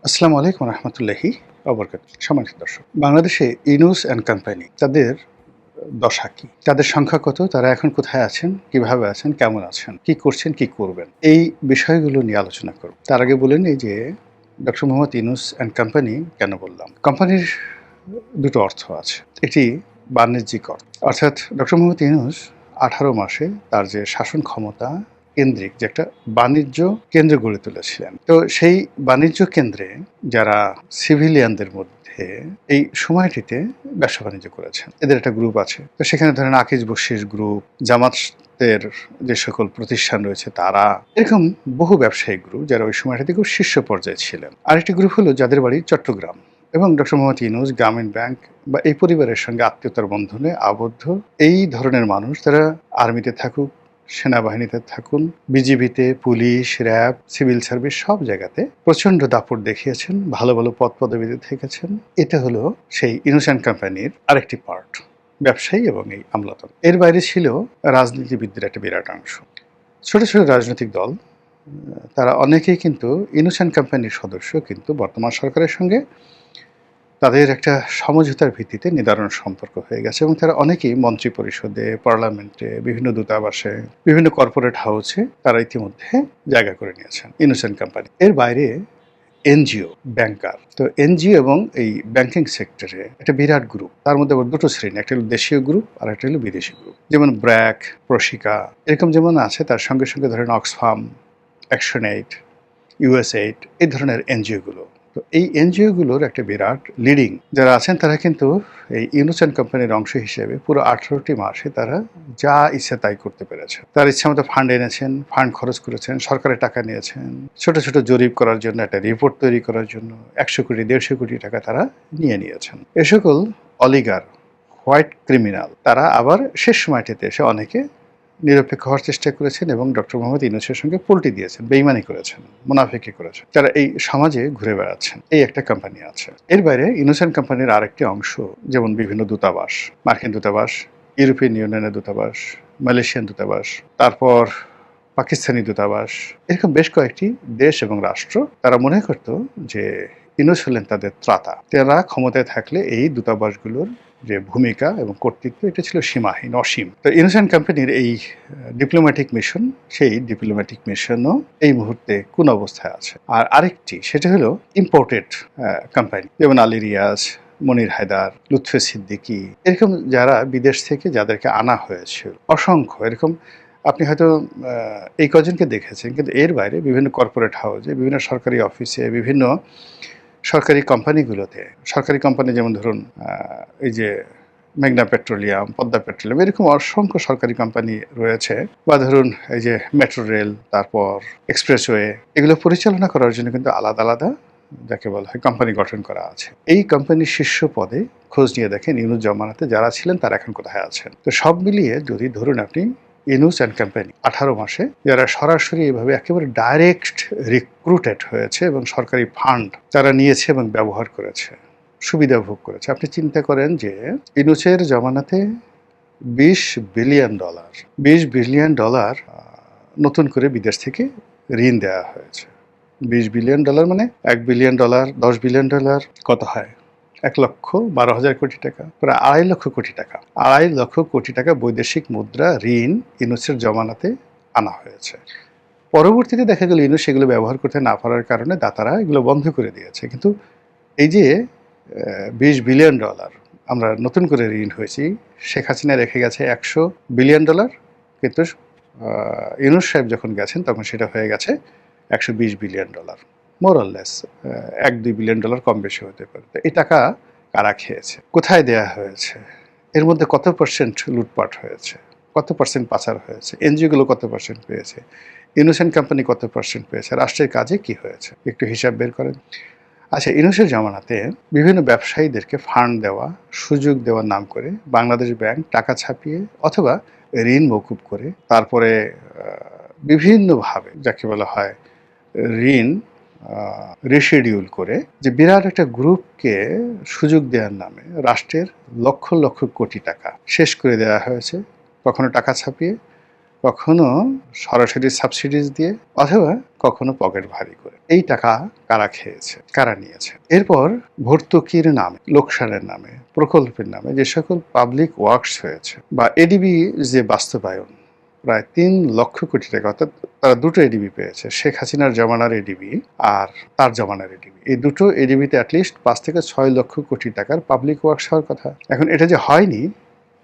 আসসালামু আলাইকুম রহমতুল্লাহি ওবরকাতুহু। সম্মানিত দর্শক, বাংলাদেশে ইউনূস অ্যান্ড কোম্পানি তাদের দশা কি? তাদের সংখ্যা কত? তারা এখন কোথায় আছেন? কিভাবে আছেন? কেমন আছেন? কি করছেন? কি করবেন? এই বিষয়গুলো নিয়ে আলোচনা করব। তার আগে বলে নেই যে doctor Mohammad Yunus and company কেন বললাম? কোম্পানির দুটো অর্থ আছে। একটি বাণিজ্যিক অর্থ। অর্থাৎ ডক্টর মোহাম্মদ ইউনূস ১৮ মাসে তার যে শাসন ক্ষমতা কেন্দ্রিক যে একটা বাণিজ্য কেন্দ্র গড়ে তুলেছিলেন। তো সেই বাণিজ্য কেন্দ্রে যারা সিভিলিয়ানদের মধ্যে এই সময়টিতে ব্যবসা-বাণিজ্য করেছেন। এদের একটা গ্রুপ আছে। তো সেখানে ধরেন আকিজ বকশিস গ্রুপ, জামাতের যে সকল প্রতিষ্ঠান রয়েছে তারা, এরকম বহু ব্যবসায়িক গ্রুপ যারা ওই সময়টাতে খুব শীর্ষ পর্যায়ে ছিলেন। আরেকটি গ্রুপ হলো যাদের বাড়ি চট্টগ্রাম এবং ডক্টর মোহাম্মদ ইউনূস গ্রামীণ ব্যাংক বা এই পরিবারের সঙ্গে আত্মীয়তার বন্ধনে আবদ্ধ এই ধরনের মানুষ তারা আর্মিতে থাকুক, সেনাবাহিনীতে থাকুন, বিজিবিতে, পুলিশ, র্যাব, সিভিল সার্ভিস সব জায়গাতে প্রচণ্ড দাপট দেখিয়েছেন, ভালো ভালো পদ পদবিতে থেকেছেন। এটা হলো সেই ইউনূস অ্যান্ড কোম্পানির আরেকটি পার্ট, ব্যবসায়ী এবং এই আমলাতন্ত্র। এর বাইরে ছিল রাজনীতিবিদদের একটা বিরাট অংশ, ছোট ছোট রাজনৈতিক দল। তারা অনেকেই কিন্তু ইউনূস অ্যান্ড কোম্পানির সদস্য, কিন্তু বর্তমান সরকারের সঙ্গে তাদের একটা সমঝোতার ভিত্তিতে নিদারুণ সম্পর্ক হয়ে গেছে এবং তারা অনেকেই মন্ত্রী পরিষদে, পার্লামেন্টে, বিভিন্ন দূতাবাসে, বিভিন্ন কর্পোরেট হাউসে তারা ইতিমধ্যে জায়গা করে নিয়েছেন ইউনূস অ্যান্ড কোম্পানি। এর বাইরে এনজিও, ব্যাংকার। তো এনজিও এবং এই ব্যাংকিং সেক্টরে একটা বিরাট গ্রুপ। তার মধ্যে আবার দুটো শ্রেণী, একটা হলো দেশীয় গ্রুপ আর একটা হলো বিদেশি গ্রুপ। যেমন ব্র্যাক, প্রশিকা এরকম যেমন আছে, তার সঙ্গে সঙ্গে ধরেন অক্সফাম, অ্যাকশন এইড, ইউএসএইড এই ধরনের এনজিওগুলো। তো এই এনজিওগুলোর একটা বিরাট লিডিং যারা আছেন তারা কিন্তু এই ইউনূস অ্যান্ড কোম্পানির অংশ হিসেবে পুরো ১৮টি মাসে তারা যা ইচ্ছা তাই করতে পেরেছেন। তার ইচ্ছা মতো ফান্ড এনেছেন, ফান্ড খরচ করেছেন, সরকারের টাকা নিয়েছেন, ছোট ছোট জরিপ করার জন্য, একটা রিপোর্ট তৈরি করার জন্য ১০০ কোটি ১৫০ কোটি টাকা তারা নিয়েছেন। এ সকল অলিগার, হোয়াইট ক্রিমিনাল তারা আবার শেষ সময়টিতে এসে অনেকে নিরপেক্ষ হওয়ার চেষ্টা করেছেন এবং ডক্টর মোহাম্মদ ইউনূসের সঙ্গে পল্টি দিয়েছেন, বেইমানি করেছেন, মুনাফিকি করেছেন। তারা এই সমাজে ঘুরে বেড়াচ্ছেন। এই একটা কোম্পানি আছে। এর বাইরে ইউনূস অ্যান্ড কোম্পানির আরেকটি অংশ, যেমন বিভিন্ন দূতাবাস, মার্কিন দূতাবাস, ইউরোপিয়ান ইউনিয়নের দূতাবাস, মালয়েশিয়ান দূতাবাস, তারপর পাকিস্তানি দূতাবাস, এরকম বেশ কয়েকটি দেশ এবং রাষ্ট্র তারা মনে করত যে ইউনূস হলেন তাদের ত্রাতা। তারা ক্ষমতায় থাকলে এই দূতাবাসগুলোর যে ভূমিকা এবং কর্তৃত্ব এটা ছিল সীমাহীন, অসীম। তো ইউনূস অ্যান্ড কোম্পানির এই ডিপ্লোম্যাটিক মিশন, সেই ডিপ্লোম্যাটিক মিশনও এই মুহূর্তে কোন অবস্থায় আছে। আর আরেকটি সেটা হলো ইম্পোর্টেড কোম্পানি, যেমন আলী রিয়াজ, মনির হায়দার, লুৎফে সিদ্দিকী, এরকম যারা বিদেশ থেকে যাদেরকে আনা হয়েছিল অসংখ্য। এরকম আপনি হয়তো এই কজনকে দেখেছেন, কিন্তু এর বাইরে বিভিন্ন কর্পোরেট হাউসে, বিভিন্ন সরকারি অফিসে, বিভিন্ন সরকারি কোম্পানিগুলোতে, সরকারি কোম্পানি যেমন ধরুন এই যে মেঘনা পেট্রোলিয়াম, পদ্মা পেট্রোলিয়াম, এরকম অসংখ্য সরকারি কোম্পানি রয়েছে। বা ধরুন এই যে মেট্রো রেল, তারপর এক্সপ্রেসওয়ে, এগুলো পরিচালনা করার জন্য কিন্তু আলাদা আলাদা যাকে বলা হয় কোম্পানি গঠন করা আছে। এই কোম্পানির শীর্ষ পদে খোঁজ নিয়ে দেখেন ইউনূস জমানাতে যারা ছিলেন তারা এখন কোথায় আছেন। তো সব মিলিয়ে যদি ধরুন আপনি ইউনূস অ্যান্ড কোম্পানি ১৮ মাসে যারা সরাসরি এভাবে একেবারে ডাইরেক্ট রিক্রুটেড হয়েছে এবং সরকারি ফান্ড তারা নিয়েছে এবং ব্যবহার করেছে, সুবিধা ভোগ করেছে। আপনি চিন্তা করেন যে ইউনূসের জমানাতে $২০ বিলিয়ন নতুন করে বিদেশ থেকে ঋণ দেওয়া হয়েছে। $২০ বিলিয়ন মানে $১ বিলিয়ন, $১০ বিলিয়ন কত হয়? ১,১২,০০০ কোটি টাকা, প্রায় ২.৫ লক্ষ কোটি টাকা। ২.৫ লক্ষ কোটি টাকা বৈদেশিক মুদ্রা ঋণ ইউনূসের জমানাতে আনা হয়েছে। পরবর্তীতে দেখা গেল ইউনূস সেগুলো ব্যবহার করতে না পারার কারণে দাতারা এগুলো বন্ধ করে দিয়েছে। কিন্তু এই যে $২০ বিলিয়ন আমরা নতুন করে ঋণ হয়েছি, শেখ হাসিনা রেখে গেছে $১০০ বিলিয়ন, কিন্তু ইউনূস সাহেব যখন গেছেন তখন সেটা হয়ে গেছে $১২০ বিলিয়ন, মোর অর লেস $১-২ বিলিয়ন কম বেশি হতে পারে। তো এই টাকা কারা খেয়েছে, কোথায় দেয়া হয়েছে, এর মধ্যে কত পার্সেন্ট লুটপাট হয়েছে, কত পার্সেন্ট পাচার হয়েছে, এনজিওগুলো কত পার্সেন্ট পেয়েছে, ইউনূস অ্যান্ড কোম্পানি কত পার্সেন্ট পেয়েছে, রাষ্ট্রের কাজে কি হয়েছে, একটু হিসাব বের করেন। আচ্ছা, ইউনূসের জমানাতে বিভিন্ন ব্যবসায়ীদেরকে ফান্ড দেওয়া, সুযোগ দেওয়ার নাম করে বাংলাদেশ ব্যাংক টাকা ছাপিয়ে অথবা ঋণ মকুব করে তারপরে বিভিন্নভাবে যাকে বলা হয় ঋণ রিশিডিউল করে যে বিরাট একটা গ্রুপকে সুযোগ দেওয়ার নামে রাষ্ট্রের লক্ষ লক্ষ কোটি টাকা শেষ করে দেওয়া হয়েছে, কখনো টাকা ছাপিয়ে, কখনো সরাসরি সাবসিডিজ দিয়ে, অথবা কখনো পকেট ভারী করে। এই টাকা কারা খেয়েছে, কারা নিয়েছে? এরপর ভর্তুকির নামে, লোকসানের নামে, প্রকল্পের নামে যে সকল পাবলিক ওয়ার্কস হয়েছে বা এডিবি যে বাস্তবায়ন, প্রায় ৩ লক্ষ কোটি টাকা, অর্থাৎ তারা দুটো এডিবি পেয়েছে, শেখ হাসিনার জমানার এডিবি আর তার জমানার এডিবি। এই দুটো এডিবিতে অ্যাটলিস্ট ৫ থেকে ৬ লক্ষ কোটি টাকার পাবলিক ওয়ার্কস হওয়ার কথা। এখন এটা যে হয়নি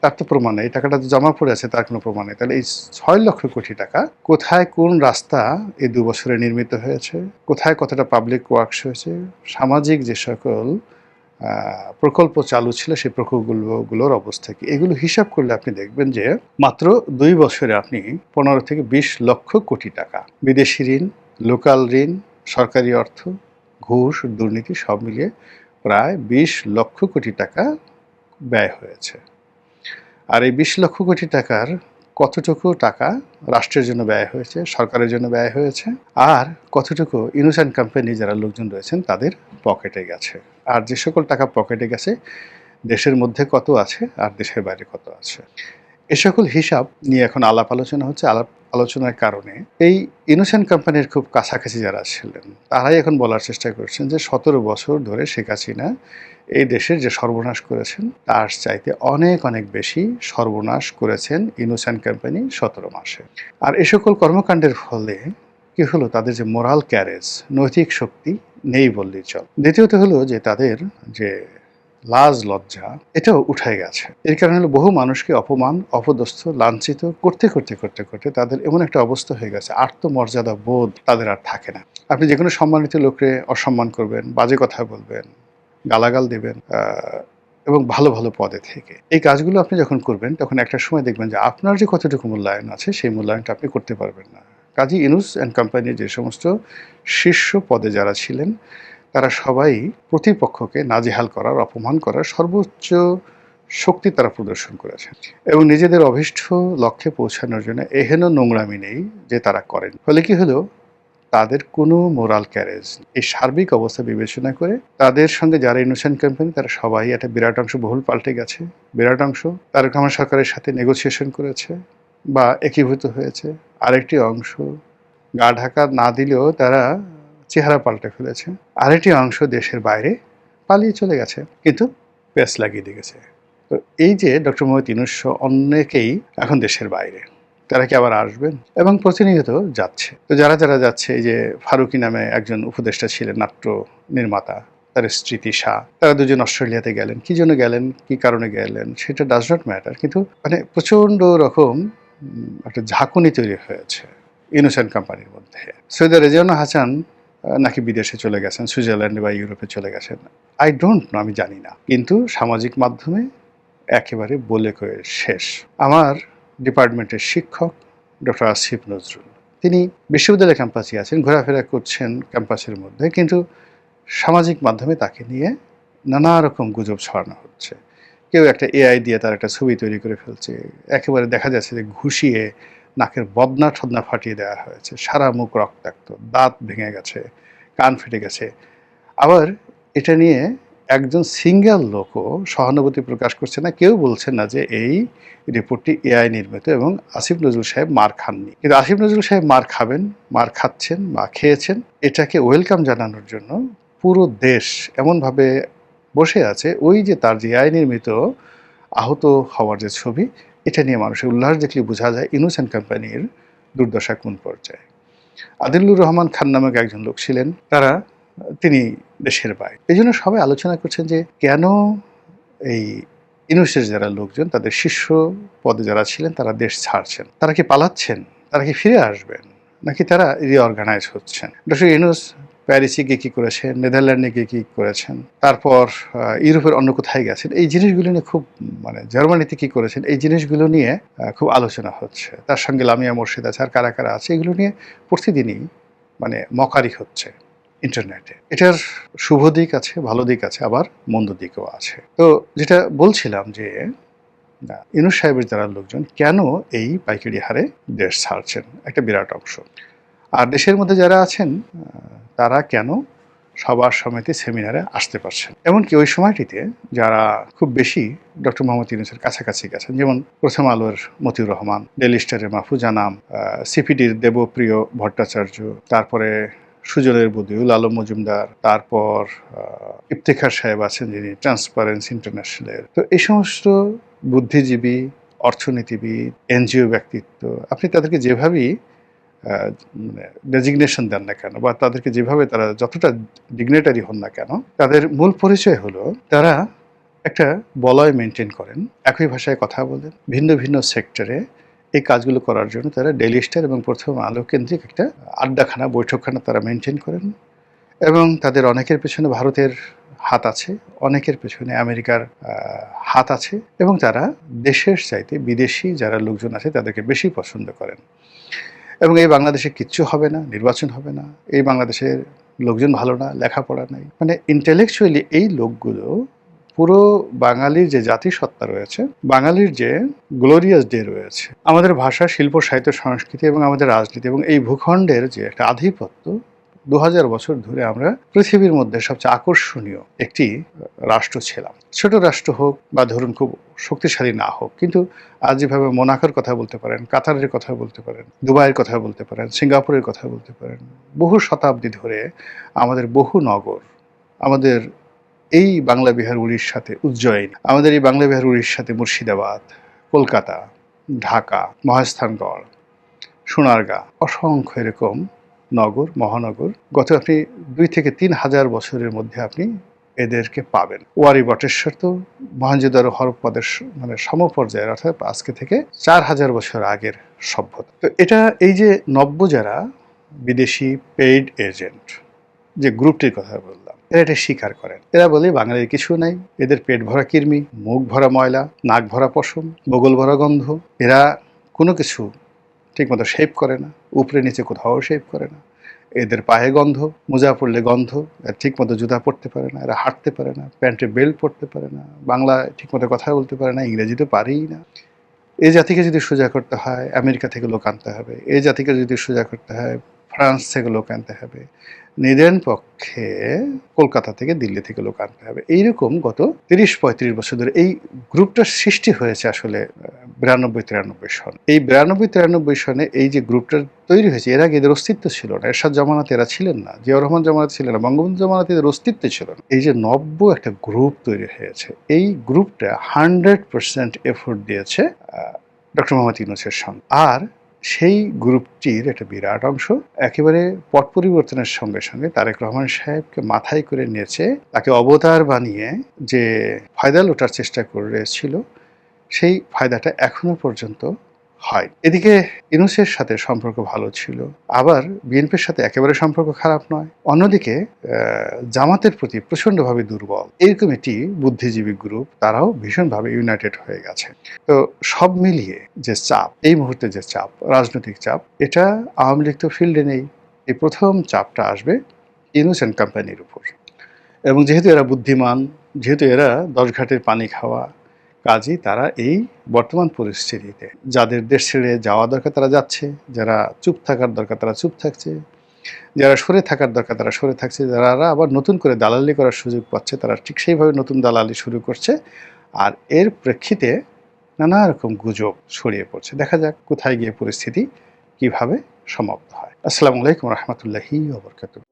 তার তো প্রমাণ নেই, এই টাকাটা যে জমা পড়ে আছে তার কোনো প্রমাণ নেই। তাহলে এই ৬ লক্ষ কোটি টাকা কোথায়, কোন রাস্তা এই ২ বছরে নির্মিত হয়েছে, কোথায় কতটা পাবলিক ওয়ার্কস হয়েছে, সামাজিক যে সকল প্রকল্প চালু ছিল সেই প্রকল্পগুলোর অবস্থা কি, এগুলো হিসাব করলে আপনি দেখবেন যে মাত্র ২ বছরে আপনি ১৫ থেকে ২০ লক্ষ কোটি টাকা বিদেশি ঋণ, লোকাল ঋণ, সরকারি অর্থ, ঘুষ, দুর্নীতি সব মিলিয়ে প্রায় ২০ লক্ষ কোটি টাকা ব্যয় হয়েছে। আর এই ২০ লক্ষ কোটি টাকার কতটুকু টাকা রাষ্ট্রের জন্য ব্যয় হয়েছে, সরকারের জন্য ব্যয় হয়েছে, আর কতটুকু ইউনুস অ্যান্ড কোম্পানি যারা লোকজন রয়েছেন তাদের পকেটে গেছে। আর যে সকল টাকা পকেটে গেছে দেশের মধ্যে কত আছে আর দেশের বাইরে কত আছে, এ সকল হিসাব নিয়ে এখন আলাপ আলোচনা হচ্ছে। আলাপ আলোচনার কারণে এই ইউনুস অ্যান্ড কোম্পানির খুব কাছাকাছি যারা ছিলেন তারাই এখন বলার চেষ্টা করছেন যে ১৭ বছর ধরে শেখ হাসিনা এই দেশের যে সর্বনাশ করেছেন তার চাইতে অনেক অনেক বেশি সর্বনাশ করেছেন ইউনুস অ্যান্ড কোম্পানি ১৭ মাসে। আর এ সকল কর্মকাণ্ডের ফলে কি হলো, তাদের যে মোরাল ক্যারেজ, নৈতিক শক্তি নেই বললেই চল। দ্বিতীয়ত হলো যে তাদের যে লাজ লজ্জা এটাও উঠে গেছে। এর কারণে হলো বহু মানুষকে অপমান, অপদস্থ, লাঞ্ছিত করতে করতে করতে করতে তাদের এমন একটা অবস্থা হয়ে গেছে, আত্মমর্যাদা বোধ তাদের আর থাকে না। আপনি যে কোনো সম্মানিত লোককে অসম্মান করবেন, বাজে কথা বলবেন, গালাগাল দেবেন, এবং ভালো ভালো পদে থেকে এই কাজগুলো আপনি যখন করবেন তখন একটা সময় দেখবেন যে আপনার যে কতটুকু মূল্যায়ন আছে সেই মূল্যায়নটা আপনি করতে পারবেন না। কাজী ইউনুস অ্যান্ড কোম্পানির যে সমস্ত শীর্ষ পদে যারা ছিলেন তারা সবাই প্রতিপক্ষকে নাজেহাল করার, অপমান করার সর্বোচ্চ শক্তি তারা প্রদর্শন করেছে এবং নিজেদের অভীষ্ট লক্ষ্যে পৌঁছানোর জন্য এহেন নোংরামি নেই যে তারা করেন। ফলে কি হলো, তাদের কোনো মোরাল ক্যারেজ, এই সার্বিক অবস্থা বিবেচনা করে তাদের সঙ্গে যারা ইনোসেন্ট কোম্পানি তারা সবাই একটা বিরাট অংশ বহুল পাল্টে গেছে। বিরাট অংশ তারেক রহমান সরকারের সাথে নেগোসিয়েশন করেছে বা একীভূত হয়েছে। আরেকটি অংশ গা ঢাকা না দিলেও তারা চেহারা পাল্টে ফেলেছে। আরেকটি অংশ দেশের বাইরে পালিয়ে চলে গেছে, কিন্তু পেস লাগিয়ে দিয়ে গেছে। তো এই যে ডক্টর মোহাম্মদ ইউনূস অনেকেই এখন দেশের বাইরে, তারা কি আবার আসবেন? এবং প্রতিনিয়ত যাচ্ছে। তো যারা যারা যাচ্ছে, এই যে ফারুকী নামে একজন উপদেষ্টা ছিলেন, নাট্য নির্মাতা, তার স্ত্রী তিশা, তারা দুজন অস্ট্রেলিয়াতে গেলেন। কি জন্য গেলেন, কি কারণে গেলেন সেটা ডাজ নট ম্যাটার, কিন্তু মানে প্রচণ্ড রকম একটা ঝাঁকুনি তৈরি হয়েছে ইউনূস অ্যান্ড কোম্পানির মধ্যে। সৈয়দ রেজওয়ানা হাসান নাকি বিদেশে চলে গেছেন, সুইজারল্যান্ডে বা ইউরোপে চলে গেছেন, আই ডোন্ট নো, আমি জানি না। কিন্তু সামাজিক মাধ্যমে একেবারে বলে কয়ে শেষ। আমার ডিপার্টমেন্টের শিক্ষক ডক্টর আসিফ নজরুল, তিনি বিশ্ববিদ্যালয় ক্যাম্পাসে আছেন, ঘোরাফেরা করছেন ক্যাম্পাসের মধ্যে, কিন্তু সামাজিক মাধ্যমে তাকে নিয়ে নানা রকম গুজব ছড়ানো হচ্ছে। কেউ একটা এআই দিয়ে তার একটা ছবি তৈরি করে ফেলছে, একেবারে দেখা যাচ্ছে যে ঘুষিয়ে নাকের বদনা ঠদনা ফাটিয়ে দেওয়া হয়েছে, সারা মুখ রক্তাক্ত, দাঁত ভেঙে গেছে, কান ফেটে গেছে। আবার এটা নিয়ে একজন সিঙ্গেল লোকও সহানুভূতি প্রকাশ করছে না, কেউ বলছেন না যে এই রিপোর্টটি এআই নির্মিত এবং আসিফ নজরুল সাহেব মার খাননি। কিন্তু আসিফ নজরুল সাহেব মার খাবেন, মার খাচ্ছেন বা খেয়েছেন, এটাকে ওয়েলকাম জানানোর জন্য পুরো দেশ এমনভাবে বসে আছে, ওই যে তার যে এআই নির্মিত আহত হওয়ার যে ছবি, এটা নিয়ে মানুষের উল্লাস দেখলে বোঝা যায় ইউনূস অ্যান্ড কোম্পানির দুর্দশা কোন পর্যায়ে। আদিলুর রহমান খান নামক একজন লোক ছিলেন, তিনি দেশের বাইরে। এই জন্য সবাই আলোচনা করছেন যে কেন এই ইউনূসের যারা লোকজন, তাদের শীর্ষ পদে যারা ছিলেন তারা দেশ ছাড়ছেন। তারা কি পালাচ্ছেন, তারা কি ফিরে আসবেন, নাকি তারা রিঅর্গানাইজ হচ্ছেন? ডক্টর ইউনূস প্যারিসে গিয়ে কী করেছেন, নেদারল্যান্ডে গিয়ে কী করেছেন, তারপর ইউরোপের অন্য কোথায় গেছেন, এই জিনিসগুলো নিয়ে খুব, মানে জার্মানিতে কী করেছেন, এই জিনিসগুলো নিয়ে খুব আলোচনা হচ্ছে। তার সঙ্গে লামিয়া মোর্শেদ আছে, আর কারা কারা আছে, এগুলো নিয়ে প্রতিদিনই মানে মকারি হচ্ছে ইন্টারনেটে। এটার শুভ দিক আছে, ভালো দিক আছে, আবার মন্দ দিকও আছে। তো যেটা বলছিলাম যে ইউনূস সাহেবের যারা লোকজন কেন এই পাইকারি হারে দেশ ছাড়ছেন, একটা বিরাট অংশ। আর দেশের মধ্যে যারা আছেন তারা কেন সবার সমিতি সেমিনারে আসতে পারছেন। এমনকি ওই সময়টিতে যারা খুব বেশি ডক্টর মোহাম্মদ ইউনূসের কাছাকাছি গেছেন, যেমন প্রথম আলোর মতিউর রহমান, ডেইলি স্টারের মাহফুজা আনাম, সিপিডির দেবপ্রিয় ভট্টাচার্য, তারপরে সুজনের বদিউল আলম মজুমদার, তারপর ইফতেখার সাহেব আছেন যিনি ট্রান্সপারেন্সি ইন্টারন্যাশনালের। তো এই সমস্ত বুদ্ধিজীবী, অর্থনীতিবিদ, এনজিও ব্যক্তিত্ব, আপনি তাদেরকে যেভাবেই ডেজিগনেশন দেন না কেন, বা তাদেরকে যেভাবে তারা যতটা ডিগনেটারি হন না কেন, তাদের মূল পরিচয় হলো তারা একটা বলয় মেনটেন করেন, একই ভাষায় কথা বলেন, ভিন্ন ভিন্ন সেক্টরে এই কাজগুলো করার জন্য তারা ডেইলি স্টার এবং প্রথম আলো কেন্দ্রিক একটা আড্ডাখানা, বৈঠকখানা তারা মেনটেন করেন। এবং তাদের অনেকের পেছনে ভারতের হাত আছে, অনেকের পেছনে আমেরিকার হাত আছে, এবং তারা দেশের চাইতে বিদেশি যারা লোকজন আছে তাদেরকে বেশি পছন্দ করেন। এবং এই বাংলাদেশে কিচ্ছু হবে না, নির্বাচন হবে না, এই বাংলাদেশের লোকজন ভালো না, লেখাপড়া নাই, মানে ইন্টেলেকচুয়ালি এই লোকগুলো পুরো বাঙালির যে জাতিসত্তা রয়েছে, বাঙালির যে গ্লোরিয়াস ডে রয়েছে, আমাদের ভাষা, শিল্প, সাহিত্য, সংস্কৃতি এবং আমাদের রাজনীতি এবং এই ভূখণ্ডের যে একটা আধিপত্য, 2000 বছর ধরে আমরা পৃথিবীর মধ্যে সবচেয়ে আকর্ষণীয় একটি রাষ্ট্র ছিলাম। ছোট রাষ্ট্র হোক বা ধরুন খুব শক্তিশালী না হোক, কিন্তু আজ যেভাবে মোনাকোর কথা বলতে পারেন, কাতারের কথা বলতে পারেন, দুবাইয়ের কথা বলতে পারেন, সিঙ্গাপুরের কথা বলতে পারেন, বহু শতাব্দী ধরে আমাদের বহু নগর, আমাদের এই বাংলা বিহার উড়িষ্যাতে উজ্জয়িনী, আমাদের এই বাংলা বিহার উড়িষ্যাতে মুর্শিদাবাদ, কলকাতা, ঢাকা, মহাস্থানগড়, সোনারগাঁ, অসংখ্য এরকম নগর, মহানগর, গত আপনি 2 থেকে 3 হাজার বছরের মধ্যে আপনি এদেরকে পাবেন। ওয়ারি বটেশ্বর তো মহেঞ্জোদারো হরপ্পাদের মানে সমপর্যায়ের, অর্থাৎ আজকে থেকে 4000 বছর আগের সভ্যতা। তো এটা এই যে নব্য যারা বিদেশি পেইড এজেন্ট, যে গ্রুপটির কথা বললাম, এরা এটা স্বীকার করেন। এরা বলে বাঙালির কিছু নাই, এদের পেট ভরা কৃমি, মুখ ভরা ময়লা, নাক ভরা পশম, বগল ভরা গন্ধ, এরা কোনো কিছু ঠিকমতো শেভ করে না, উপরে নিচে কোথাও শেভ করে না, এদের পায়ে গন্ধ, মোজা পড়লে গন্ধ, ঠিকমতো জুতা পরতে পারে না, এরা হাঁটতে পারে না, প্যান্টে বেল্ট পরতে পারে না, বাংলায় ঠিকমতো কথা বলতে পারে না, ইংরেজি তো পারেই না। এই জাতিকে যদি সোজা করতে হয় আমেরিকা থেকে লোক আনতে হবে, এই জাতিকে যদি সোজা করতে হয় ফ্রান্স থেকে লোক আনতে হবে, নিদেন পক্ষে কলকাতা থেকে, দিল্লি থেকে লোক আনতে হবে। এইরকম গত 30-35 বছর ধরে এই গ্রুপটার সৃষ্টি হয়েছে আসলে 92-93 সন। এই 92-93 সনে এই যে গ্রুপটা তৈরি হয়েছে, এর আগে এদের অস্তিত্ব ছিল না, এরশাদ জামানাতে এরা ছিলেন না, জিয়াউর রহমান জামানাতে ছিলেন না, বঙ্গবন্ধু জামানাতে এদের অস্তিত্ব ছিল না। এই যে নব্য একটা গ্রুপ তৈরি হয়েছে, এই গ্রুপটা 100% এফোর্ট দিয়েছে ডক্টর মোহাম্মদ ইউনূসের সঙ্গে। আর সেই গ্রুপটির একটা বিরাট অংশ একেবারে পট পরিবর্তনের সঙ্গে সঙ্গে তারেক রহমান সাহেবকে মাথায় করে নিয়েছে, তাকে অবতার বানিয়ে যে ফায়দা লোটার চেষ্টা করেছিল, সেই ফায়দাটা এখনো পর্যন্ত হয়। এদিকে ইউনূসের সাথে সম্পর্ক ভালো ছিল, আবার বিএনপির সাথে একেবারে সম্পর্ক খারাপ নয়। অন্যদিকে জামাতের প্রতি প্রচণ্ডভাবে দুর্বল এরকম একটি বুদ্ধিজীবী গ্রুপ, তারাও ভীষণভাবে ইউনাইটেড হয়ে গেছে। তো সব মিলিয়ে যে চাপ, এই মুহূর্তে যে চাপ, রাজনৈতিক চাপ, এটা আওয়ামী লীগ তো ফিল্ডে নেই, এই প্রথম চাপটা আসবে ইউনূস অ্যান্ড কোম্পানির উপর। এবং যেহেতু এরা বুদ্ধিমান, যেহেতু এরা 10 ঘাটের পানি খাওয়া, কাজেই তারা এই বর্তমান পরিস্থিতিতে যাদের দেশ ছেড়ে যাওয়া দরকার তারা যাচ্ছে, যারা চুপ থাকার দরকার তারা চুপ থাকছে, যারা সরে থাকার দরকার তারা সরে থাকছে, যারা আবার নতুন করে দালালি করার সুযোগ পাচ্ছে তারা ঠিক সেইভাবে নতুন দালালি শুরু করছে। আর এর প্রেক্ষিতে নানা রকম গুজব ছড়িয়ে পড়ছে। দেখা যাক কোথায় গিয়ে পরিস্থিতি কিভাবে সমাপ্ত হয়। আসসালামু আলাইকুম রহমতুল্লাহি ওয়া বারাকাতুহু।